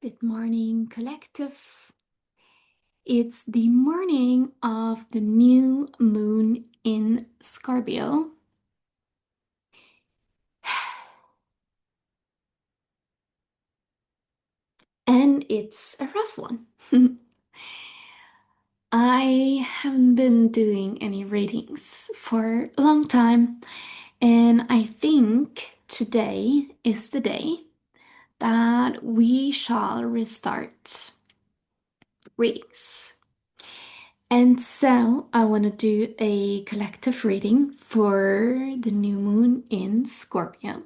Good morning, collective. It's the morning of the new moon in Scorpio, and it's a rough one. I haven't been doing any readings for a long time, and I think today is the day that we shall restart readings. And so I want to do a collective reading for the new moon in Scorpio.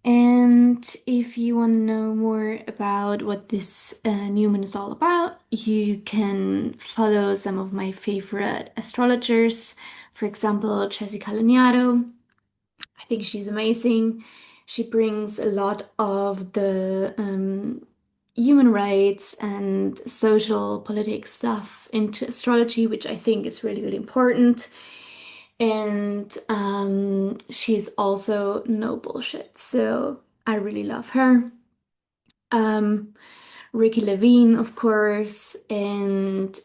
And if you want to know more about what this new moon is all about, you can follow some of my favorite astrologers. For example, Jessica Laniato. I think she's amazing. She brings a lot of the human rights and social politics stuff into astrology, which I think is really, really important. And she's also no bullshit, so I really love her. Um, Ricky Levine, of course, and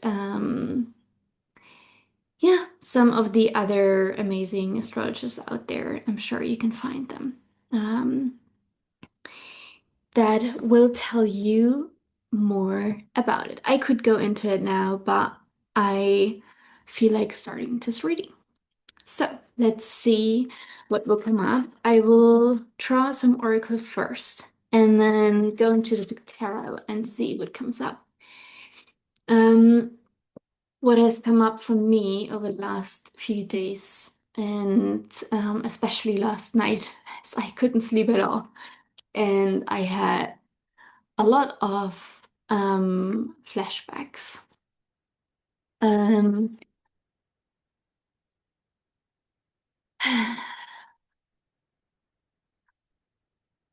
yeah, some of the other amazing astrologers out there. I'm sure you can find them. Um, that will tell you more about it. I could go into it now, but I feel like starting this reading. So let's see what will come up. I will draw some oracle first and then go into the tarot and see what comes up. Um, what has come up for me over the last few days and especially last night, as I couldn't sleep at all. And I had a lot of flashbacks. Um,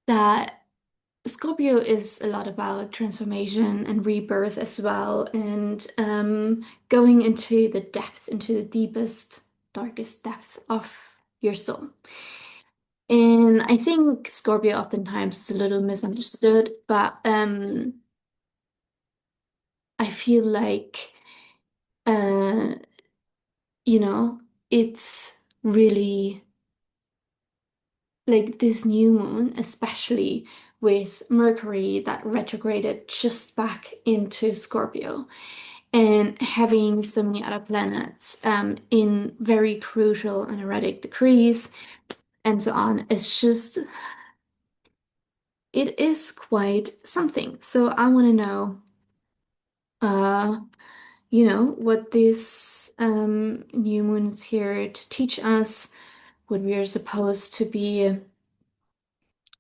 that Scorpio is a lot about transformation and rebirth as well, and going into the depth, into the deepest, darkest depth of your soul. And I think Scorpio oftentimes is a little misunderstood, but I feel like uh, you know, it's really like this new moon, especially with Mercury that retrograded just back into Scorpio, and having so many other planets in very crucial and erratic degrees and so on. It's just, it is quite something. So I want to know, uh, what this new moon is here to teach us, what we are supposed to be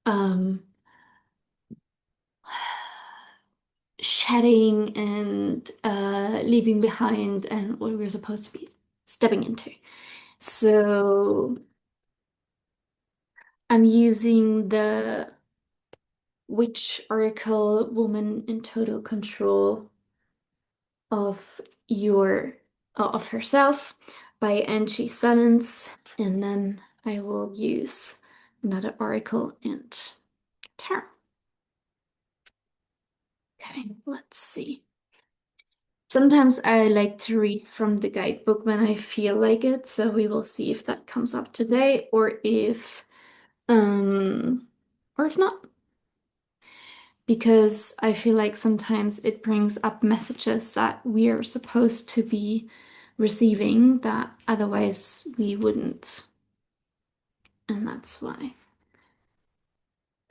um, shedding and leaving behind, and what we're supposed to be stepping into. So I'm using the Witch Oracle Woman in Total Control of your of herself by Angie Silence, and then I will use another oracle and tarot. Okay, let's see. Sometimes I like to read from the guidebook when I feel like it, so we will see if that comes up today um or if not. Because I feel like sometimes it brings up messages that we are supposed to be receiving that otherwise we wouldn't. And that's why.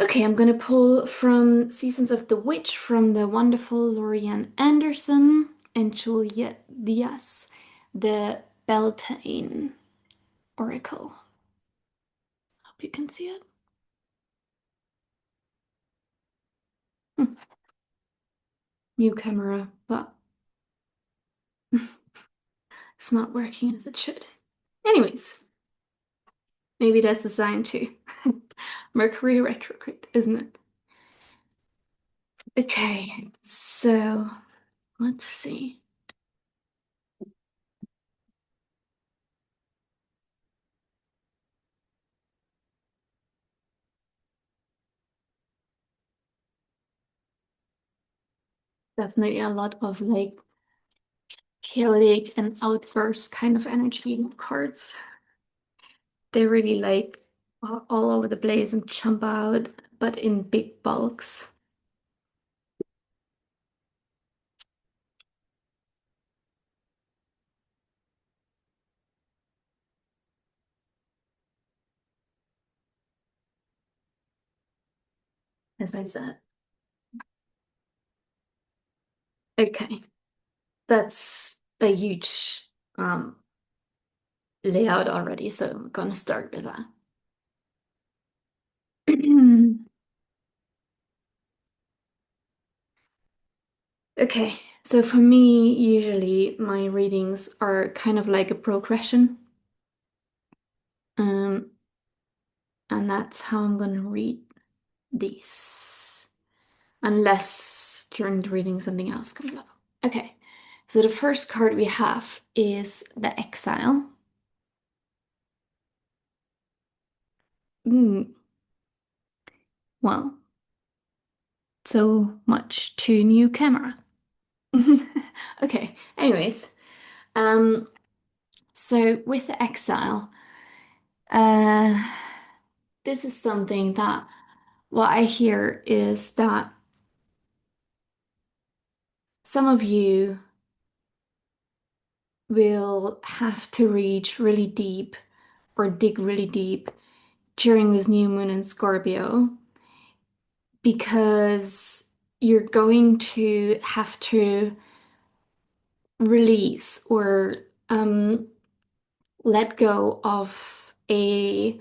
Okay, I'm gonna pull from Seasons of the Witch from the wonderful Lorianne Anderson and Juliet Diaz, the Beltane Oracle. Hope you can see it. Hmm, new camera, but it's not working as it should. Anyways, maybe that's a sign too. Mercury retrograde, isn't it? Okay, so let's see. definitely a lot of like chaotic and outburst kind of energy cards. They really like all over the place and jump out, but in big bulks. As I said. Okay, that's a huge um layout already, so I'm gonna start with that. Okay, so for me, usually my readings are kind of like a progression. Um, and that's how I'm gonna read these. Unless during the reading something else comes up. Okay, so the first card we have is the Exile. Mm, well, so much to new camera. Okay, anyways, um, so with the Exile, uh, this is something that what I hear is that some of you will have to reach really deep or dig really deep during this new moon in Scorpio because you're going to have to release or let go of a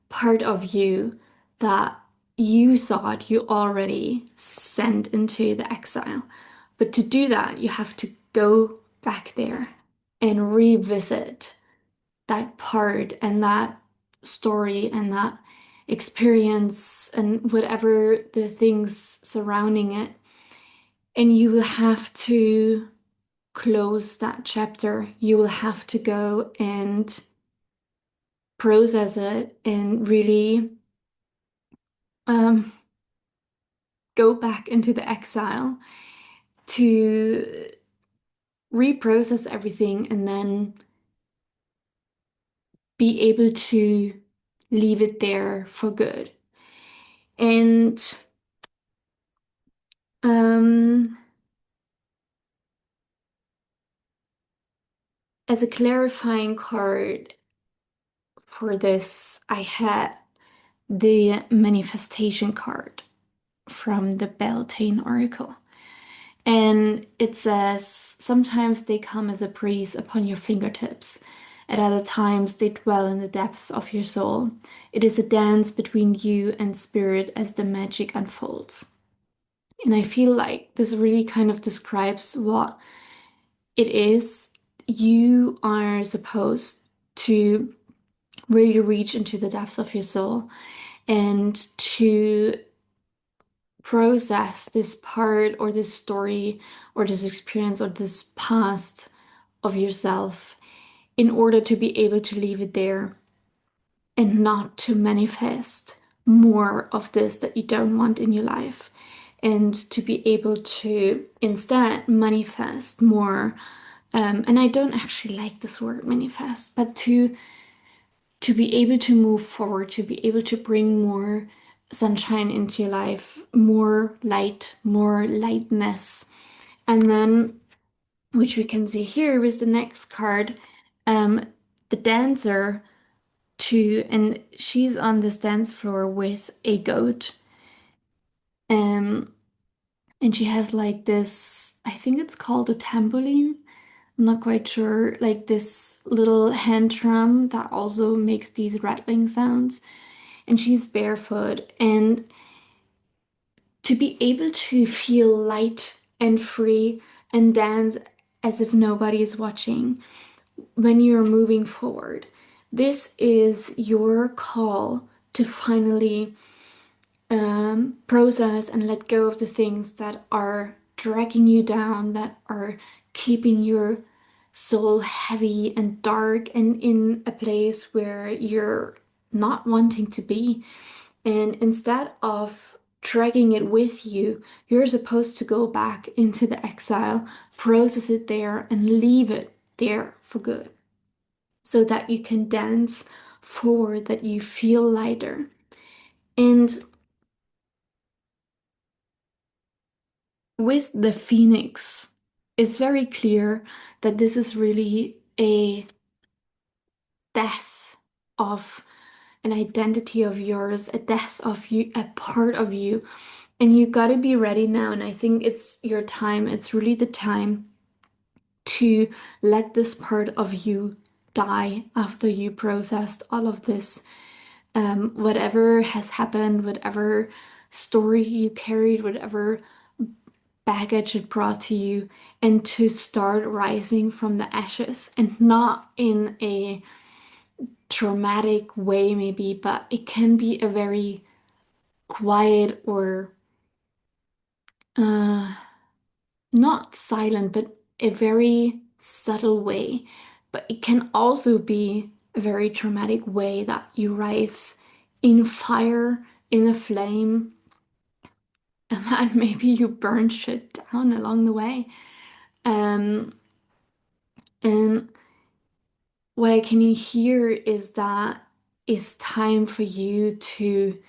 part of you that you thought you already sent into the exile. But to do that, you have to go back there and revisit that part and that story and that experience and whatever the things surrounding it. And you will have to close that chapter. You will have to go and process it and really um, go back into the exile to reprocess everything and then be able to leave it there for good. And um, as a clarifying card for this, I had the manifestation card from the Beltane Oracle. And it says, sometimes they come as a breeze upon your fingertips. At other times, they dwell in the depth of your soul. It is a dance between you and spirit as the magic unfolds. And I feel like this really kind of describes what it is. You are supposed to really reach into the depths of your soul and to process this part or this story or this experience or this past of yourself in order to be able to leave it there and not to manifest more of this that you don't want in your life and to be able to instead manifest more and I don't actually like this word manifest, but to be able to move forward, to be able to bring more sunshine into your life, more light, more lightness. And then, which we can see here with the next card, um, the dancer and she's on this dance floor with a goat. Um, and she has like this, I think it's called a tambourine. I'm not quite sure, like this little hand drum that also makes these rattling sounds. And she's barefoot. And to be able to feel light and free and dance as if nobody is watching when you're moving forward, this is your call to finally process and let go of the things that are dragging you down, that are keeping your soul heavy and dark and in a place where you're not wanting to be. And instead of dragging it with you. You're supposed to go back into the exile, process it there, and leave it there for good so that you can dance forward, that you feel lighter. And with the Phoenix, it's very clear that this is really a death of an identity of yours, a death of you, a part of you. And you got to be ready now. And I think it's your time. It's really the time to let this part of you die after you processed all of this. Whatever has happened, whatever story you carried, whatever baggage it brought to you, and to start rising from the ashes, and not in a traumatic way, maybe, but it can be a very quiet or uh, not silent, but a very subtle way. But it can also be a very traumatic way that you rise in fire, in a flame, and that maybe you burn shit down along the way. Um, and what I can hear is that it's time for you to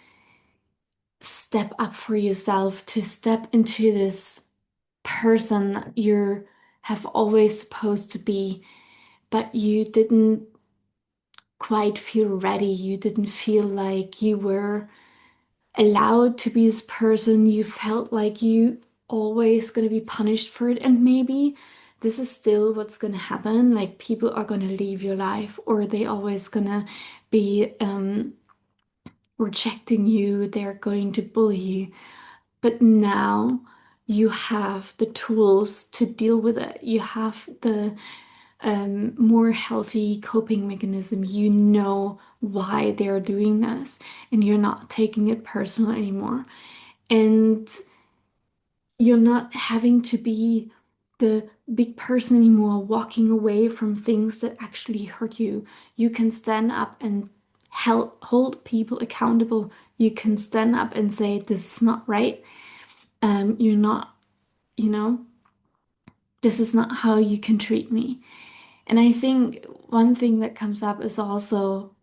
step up for yourself, to step into this person that you have always supposed to be, but you didn't quite feel ready. You didn't feel like you were allowed to be this person. You felt like you always gonna be punished for it. And maybe this is still what's gonna happen. Like people are gonna leave your life, or they always gonna be rejecting you. They're going to bully you. But now you have the tools to deal with it. You have the more healthy coping mechanism. You know why they're doing this, and you're not taking it personal anymore. And you're not having to be the big person anymore, walking away from things that actually hurt you. You can stand up and hold people accountable. You can stand up and say, this is not right. You're not, you know, this is not how you can treat me. And I think one thing that comes up is also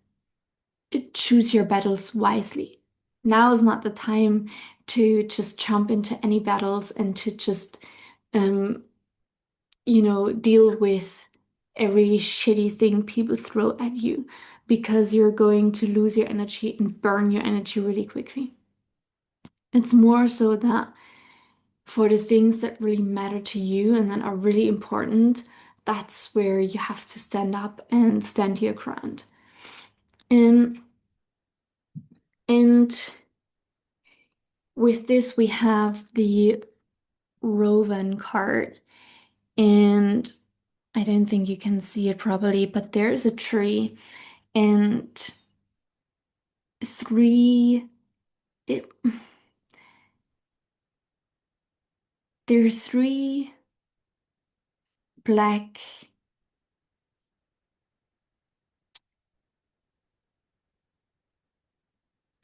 choose your battles wisely. Now is not the time to just jump into any battles and to just, um, deal with every shitty thing people throw at you because you're going to lose your energy and burn your energy really quickly. It's more so that for the things that really matter to you and that are really important, that's where you have to stand up and stand your ground. And and with this we have the Rowan card, and I don't think you can see it properly, but there's a tree and three it, there are three black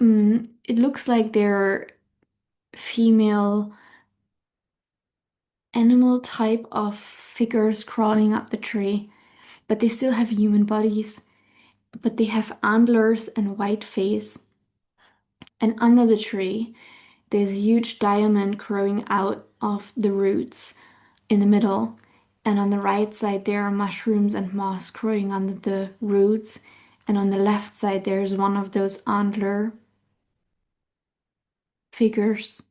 it looks like they're female animal type of figures crawling up the tree, but they still have human bodies, but they have antlers and white face. And under the tree, there's a huge diamond growing out of the roots in the middle. And on the right side, there are mushrooms and moss growing under the roots. And on the left side, there's one of those antler figures,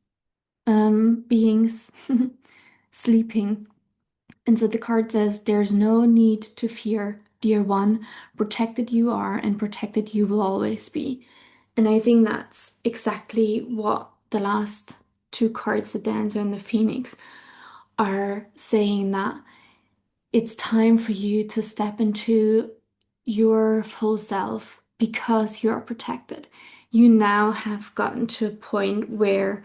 beings sleeping. And so the card says, there's no need to fear, dear one. Protected you are, and protected you will always be. And I think that's exactly what the last two cards, the Dancer and the Phoenix, are saying, that it's time for you to step into your full self because you are protected. You now have gotten to a point where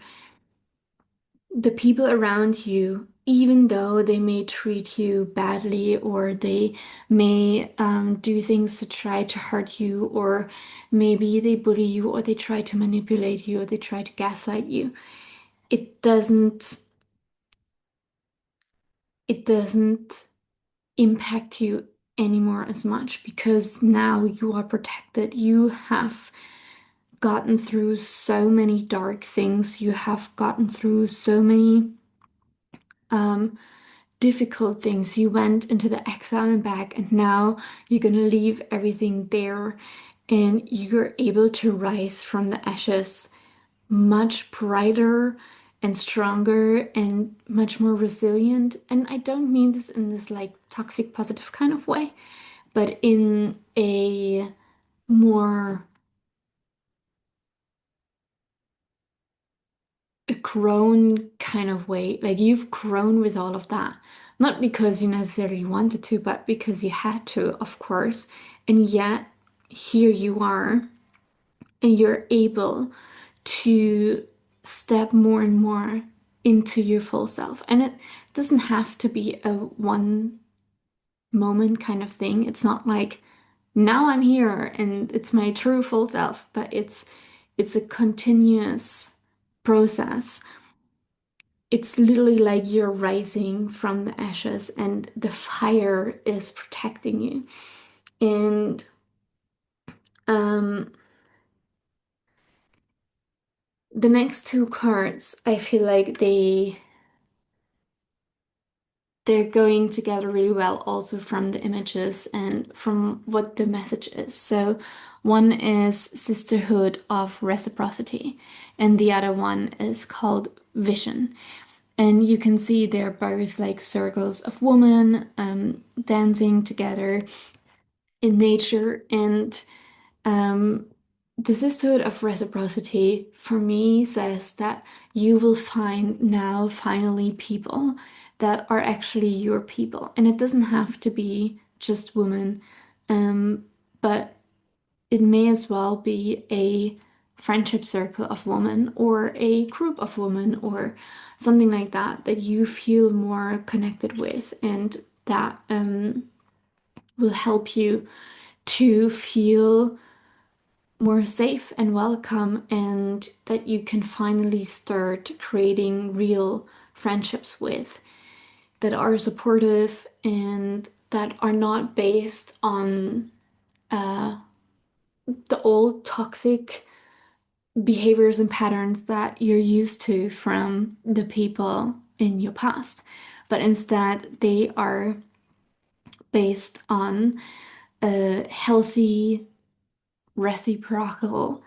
the people around you even though they may treat you badly or they may do things to try to hurt you, or maybe they bully you or they try to manipulate you or they try to gaslight you, it doesn't impact you anymore as much because now you are protected. You have gotten through so many dark things. You have gotten through so many um, difficult things. You went into the exile and back, and now you're gonna leave everything there, and you're able to rise from the ashes much brighter and stronger and much more resilient. And I don't mean this in this like toxic positive kind of way, but in a more a grown kind of way. Like you've grown with all of that. Not because you necessarily wanted to, but because you had to, of course. And yet, here you are, and you're able to step more and more into your full self. And it doesn't have to be a one moment kind of thing. It's not like now I'm here and it's my true full self, but it's a continuous process. It's literally like you're rising from the ashes and the fire is protecting you. And um, the next two cards, I feel like they're going together really well also from the images and from what the message is. So one is Sisterhood of Reciprocity, and the other one is called Vision. And you can see they're both like circles of women dancing together in nature. And um, the Sisterhood of Reciprocity for me says that you will find now finally people that are actually your people. And it doesn't have to be just women, but it may as well be a friendship circle of women or a group of women or something like that that you feel more connected with and that will help you to feel more safe and welcome, and that you can finally start creating real friendships with that are supportive and that are not based on the old toxic behaviors and patterns that you're used to from the people in your past, but instead they are based on a healthy, reciprocal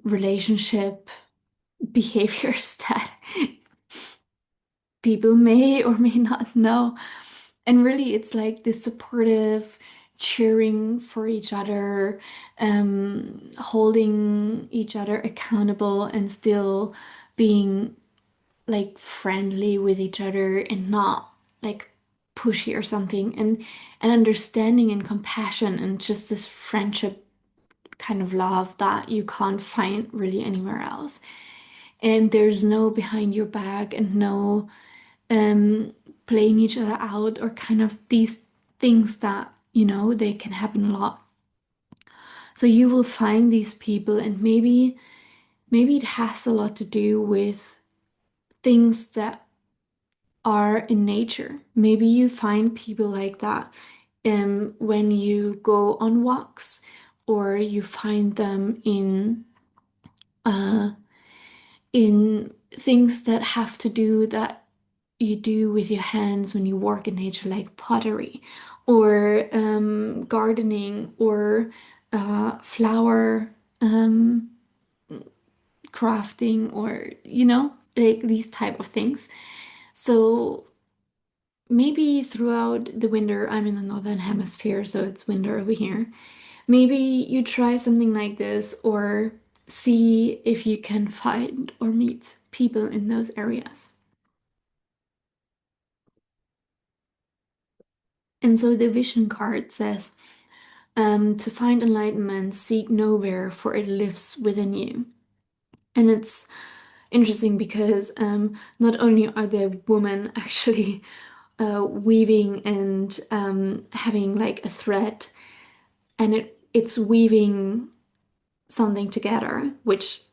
relationship behaviors that people may or may not know. And really, it's like this supportive cheering for each other, holding each other accountable, and still being like friendly with each other and not like pushy or something, and understanding and compassion and just this friendship kind of love that you can't find really anywhere else. And there's no behind your back and no um playing each other out or kind of these things that, they can happen a lot. So you will find these people, and maybe it has a lot to do with things that are in nature. Maybe you find people like that when you go on walks, or you find them uh in things that have to do that you do with your hands when you work in nature, like pottery or gardening or flower um, crafting, or like these type of things. So maybe throughout the winter, I'm in the northern hemisphere, so it's winter over here. Maybe you try something like this, or see if you can find or meet people in those areas. And so the vision card says, to find enlightenment, seek nowhere, for it lives within you. And it's interesting because not only are the women actually weaving and having like a thread, and it's weaving something together, which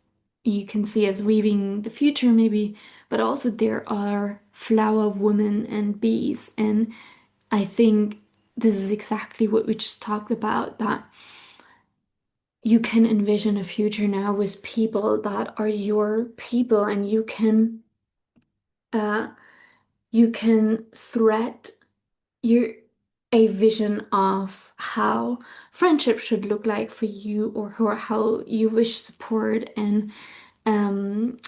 you can see as weaving the future maybe, but also there are flower women and bees. And I think this is exactly what we just talked about, that you can envision a future now with people that are your people, and uh you can thread your a vision of how friendship should look like for you, or how you wish support, and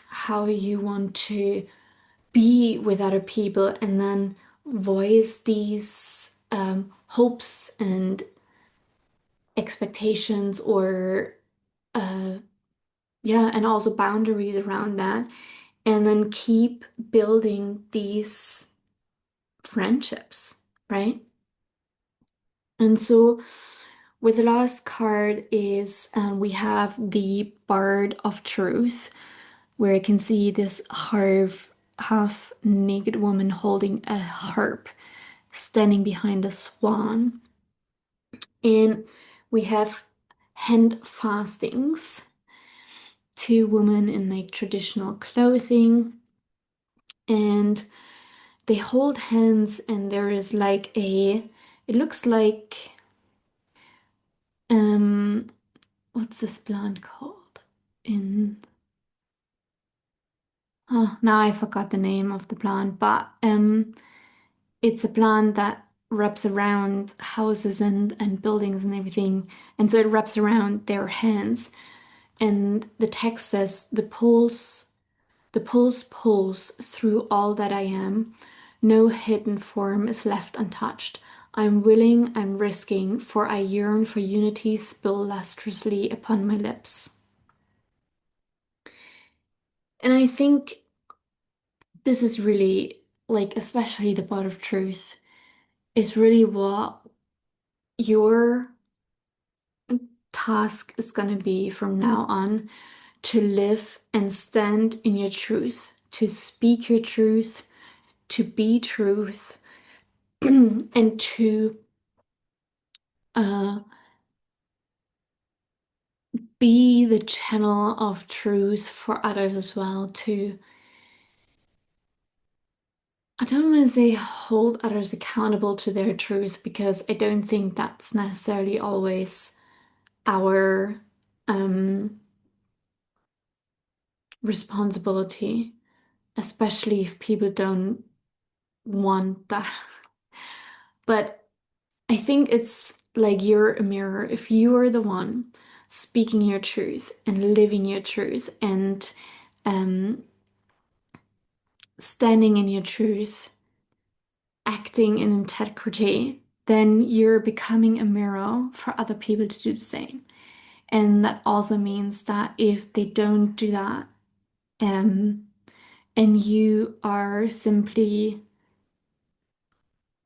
how you want to be with other people, and then voice these hopes and expectations, or uh, yeah, and also boundaries around that, and then keep building these friendships, right? And so with the last card is we have the Bard of Truth, where I can see this half naked woman holding a harp, standing behind a swan. And we have hand fastings, two women in like traditional clothing, and they hold hands, and there is like it looks like, um, what's this plant called? In, oh, now I forgot the name of the plant, but it's a plant that wraps around houses and buildings and everything. And so it wraps around their hands. And the text says, the pulse pulls through all that I am. No hidden form is left untouched. I'm willing, I'm risking, for I yearn for unity spill lustrously upon my lips. And I think this is really, like, especially the part of truth, is really what your task is going to be from now on, to live and stand in your truth, to speak your truth, to be truth, and to uh, be the channel of truth for others as well. To, I don't want to say hold others accountable to their truth, because I don't think that's necessarily always our um, responsibility, especially if people don't want that. But I think it's like you're a mirror. If you're the one speaking your truth and living your truth, and um, standing in your truth, acting in integrity, then you're becoming a mirror for other people to do the same. And that also means that if they don't do that, um, and you are simply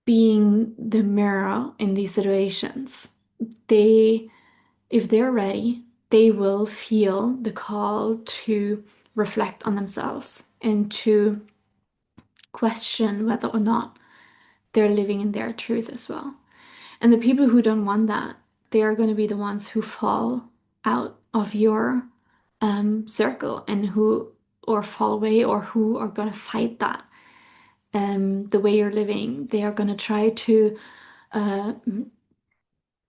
being the mirror in these situations, they, if they're ready, they will feel the call to reflect on themselves and to question whether or not they're living in their truth as well. And the people who don't want that, they are going to be the ones who fall out of your circle, and who, or fall away, or who are going to fight that the way you're living. They are going to try to uh,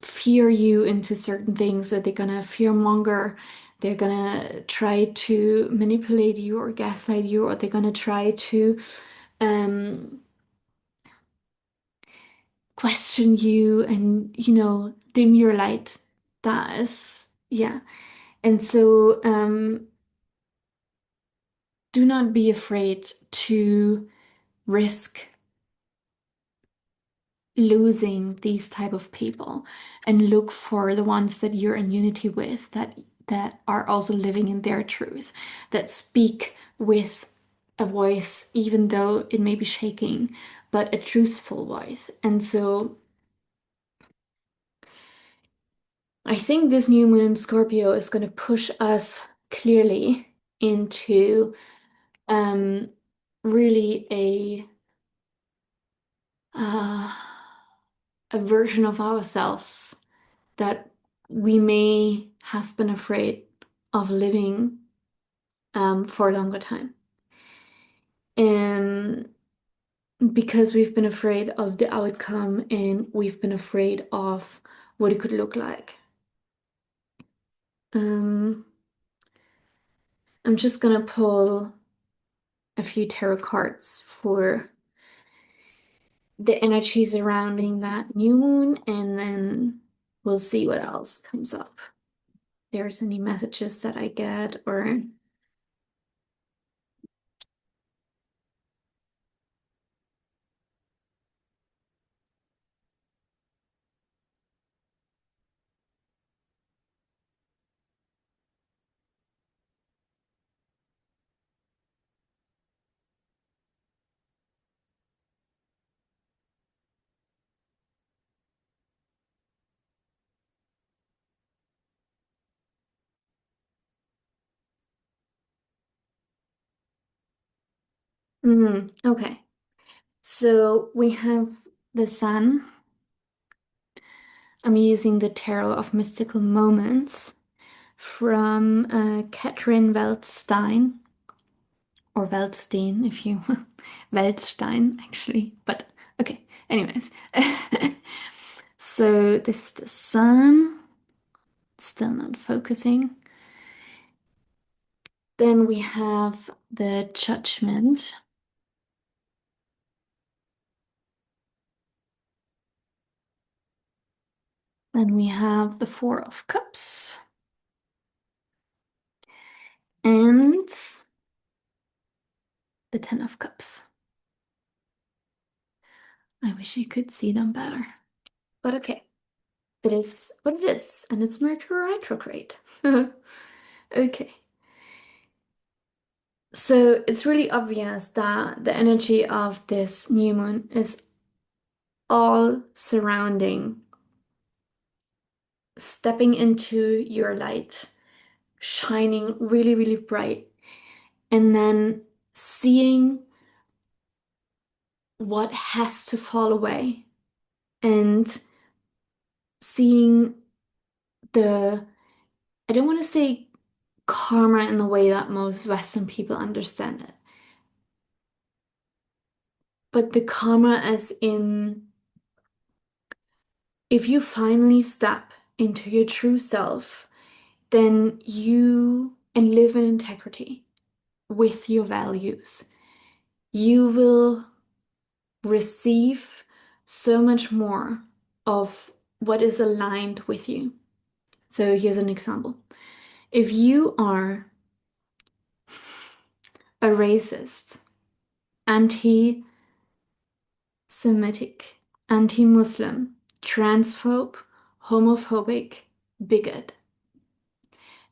fear you into certain things, that they're gonna fearmonger, they're gonna try to manipulate you or gaslight you, or they're gonna try to um, question you and, dim your light. That is, yeah. And so do not be afraid to risk losing these type of people, and look for the ones that you're in unity with, that are also living in their truth, that speak with a voice, even though it may be shaking, but a truthful voice. And so I think this new moon in Scorpio is going to push us clearly into um, really uh, a version of ourselves that we may have been afraid of living for a longer time. And because we've been afraid of the outcome and we've been afraid of what it could look like. Um, I'm just gonna pull a few tarot cards for the energy surrounding that new moon, and then we'll see what else comes up. There's any messages that I get, or okay. So we have the sun. I'm using the Tarot of Mystical Moments from Catherine Weltstein, or Weltstein, if you Weltstein, actually. But okay, anyways. So this is the sun, still not focusing. Then we have the Judgment. Then we have the Four of Cups. And the Ten of Cups. I wish you could see them better. But okay, it is what it is, and it's Mercury retrograde. Okay. So it's really obvious that the energy of this new moon is all surrounding stepping into your light, shining really, really bright, and then seeing what has to fall away and seeing the, I don't want to say karma in the way that most Western people understand it, but the karma as in if you finally step into your true self, then you and live in integrity with your values, you will receive so much more of what is aligned with you. So here's an example. If you are a racist, anti Semitic, anti Muslim, transphobe, homophobic, bigot,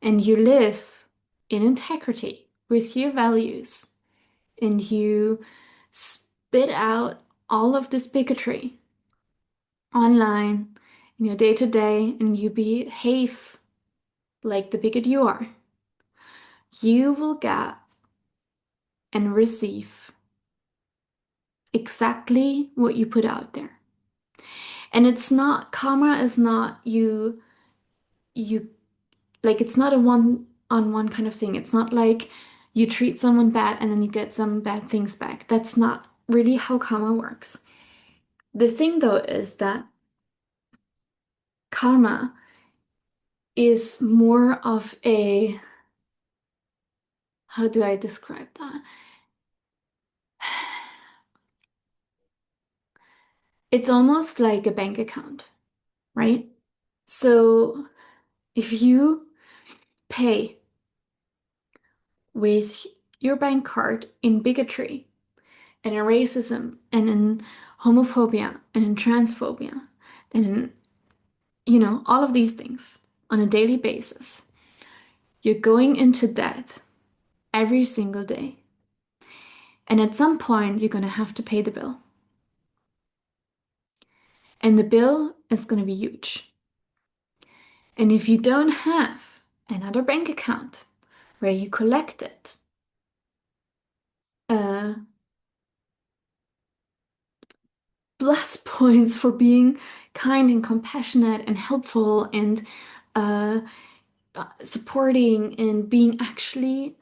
and you live in integrity with your values, and you spit out all of this bigotry online in your day to day, and you behave like the bigot you are, you will get and receive exactly what you put out there. And it's not, karma is not you like it's not a one on one kind of thing. It's not like you treat someone bad and then you get some bad things back. That's not really how karma works. The thing though is that karma is more of a, how do I describe that? It's almost like a bank account, right? So if you pay with your bank card in bigotry and in racism and in homophobia and in transphobia and in, all of these things on a daily basis, you're going into debt every single day. And at some point, you're going to have to pay the bill. And the bill is going to be huge. And if you don't have another bank account where you collect it, plus points for being kind and compassionate and helpful and uh, supporting and being actually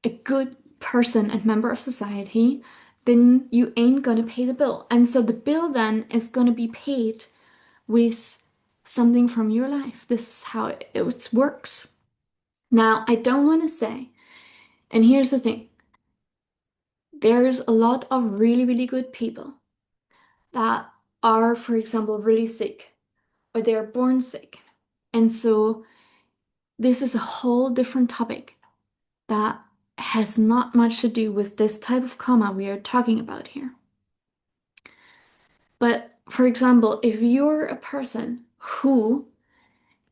a good person and member of society, then you ain't gonna pay the bill. And so the bill then is gonna be paid with something from your life. This is how it works. Now, I don't want to say, and here's the thing, there's a lot of really, really good people that are, for example, really sick or they're born sick. And so this is a whole different topic that has not much to do with this type of karma we are talking about here. But for example, if you're a person who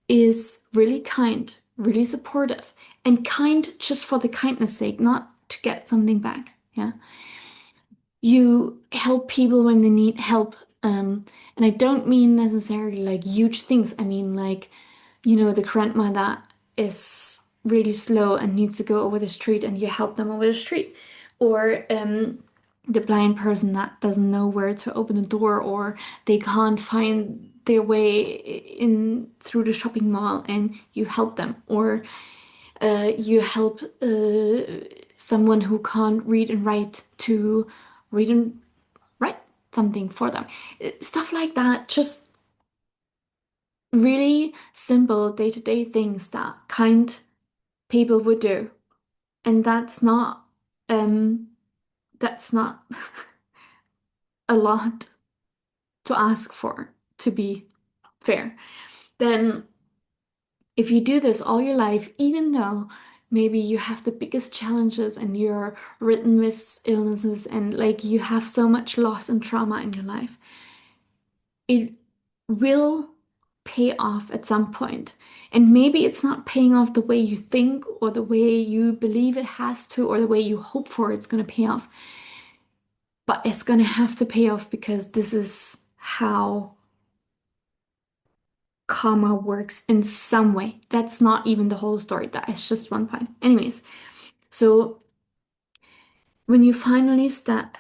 is really kind, really supportive, and kind just for the kindness sake, not to get something back, yeah, you help people when they need help. And I don't mean necessarily like huge things. I mean like, the grandma that is really slow and needs to go over the street and you help them over the street. Or the blind person that doesn't know where to open the door or they can't find their way in through the shopping mall and you help them. Or you help someone who can't read and write to read and write something for them. Stuff like that, just really simple day-to-day things that kind people would do. And um that's not a lot to ask for, to be fair. Then if you do this all your life, even though maybe you have the biggest challenges and you're ridden with illnesses and like you have so much loss and trauma in your life, it will pay off at some point. And maybe it's not paying off the way you think or the way you believe it has to or the way you hope for it's going to pay off, but it's going to have to pay off because this is how karma works in some way. That's not even the whole story. That is just one point. Anyways, so when you finally step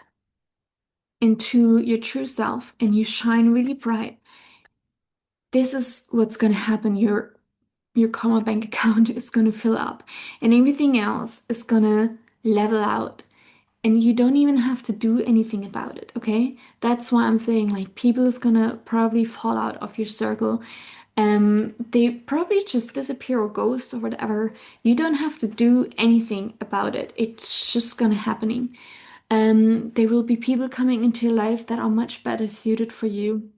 into your true self and you shine really bright, this is what's going to happen. Your karma bank account is going to fill up and everything else is going to level out and you don't even have to do anything about it, okay? That's why I'm saying like people is gonna probably fall out of your circle. They probably just disappear or ghost or whatever. You don't have to do anything about it. It's just gonna happening. There will be people coming into your life that are much better suited for you.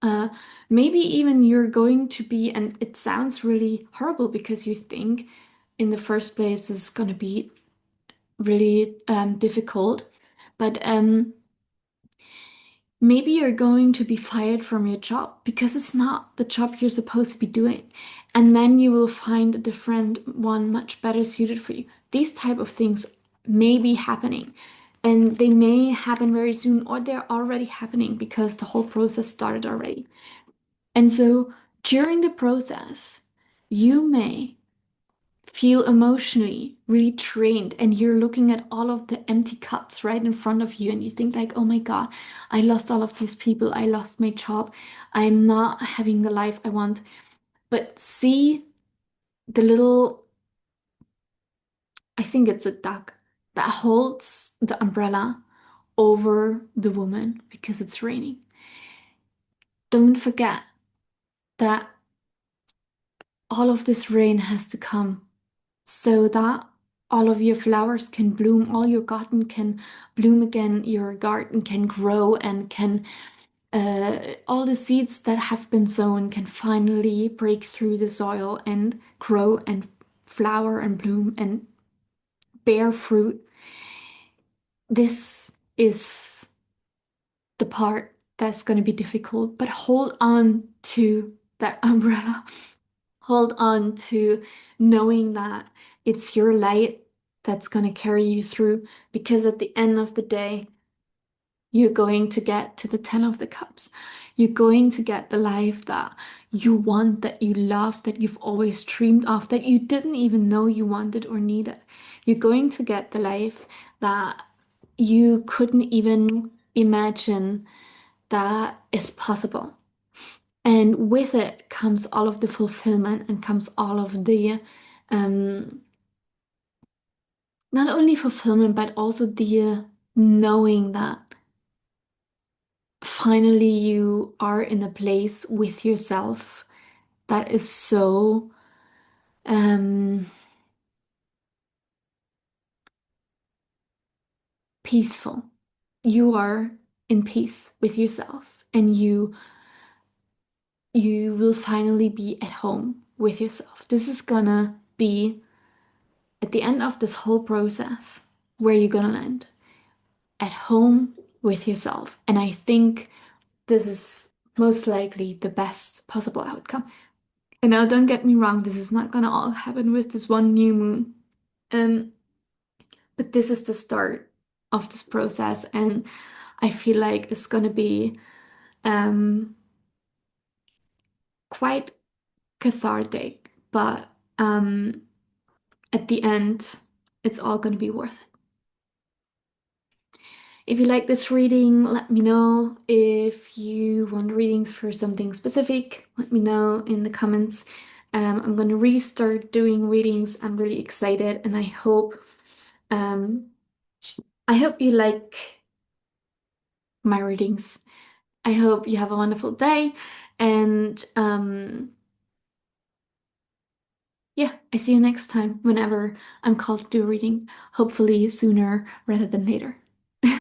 Uh, Maybe even you're going to be, and it sounds really horrible because you think in the first place this is going to be really difficult, but maybe you're going to be fired from your job because it's not the job you're supposed to be doing, and then you will find a different one much better suited for you. These type of things may be happening, and they may happen very soon, or they're already happening because the whole process started already. And so during the process, you may feel emotionally really drained and you're looking at all of the empty cups right in front of you and you think like, oh my God, I lost all of these people, I lost my job, I'm not having the life I want. But see the little, I think it's a duck that holds the umbrella over the woman because it's raining. Don't forget that all of this rain has to come so that all of your flowers can bloom, all your garden can bloom again, your garden can grow and can all the seeds that have been sown can finally break through the soil and grow and flower and bloom and bear fruit. This is the part that's going to be difficult, but hold on to that umbrella. Hold on to knowing that it's your light that's going to carry you through because at the end of the day, you're going to get to the 10 of the cups. You're going to get the life that you want, that you love, that you've always dreamed of, that you didn't even know you wanted or needed. You're going to get the life that you couldn't even imagine that is possible. And with it comes all of the fulfillment and comes all of the um, not only fulfillment, but also the knowing that finally you are in a place with yourself that is so um, peaceful. You are in peace with yourself, and you will finally be at home with yourself. This is gonna be at the end of this whole process where you're gonna land at home with yourself. And I think this is most likely the best possible outcome. And now, don't get me wrong, this is not gonna all happen with this one new moon. Um, but this is the start of this process, and I feel like it's gonna be um quite cathartic, but at the end, it's all gonna be worth it. If you like this reading, let me know. If you want readings for something specific, let me know in the comments. I'm gonna restart doing readings. I'm really excited, and um, I hope you like my readings. I hope you have a wonderful day, and yeah, I see you next time whenever I'm called to do a reading. Hopefully sooner rather than later.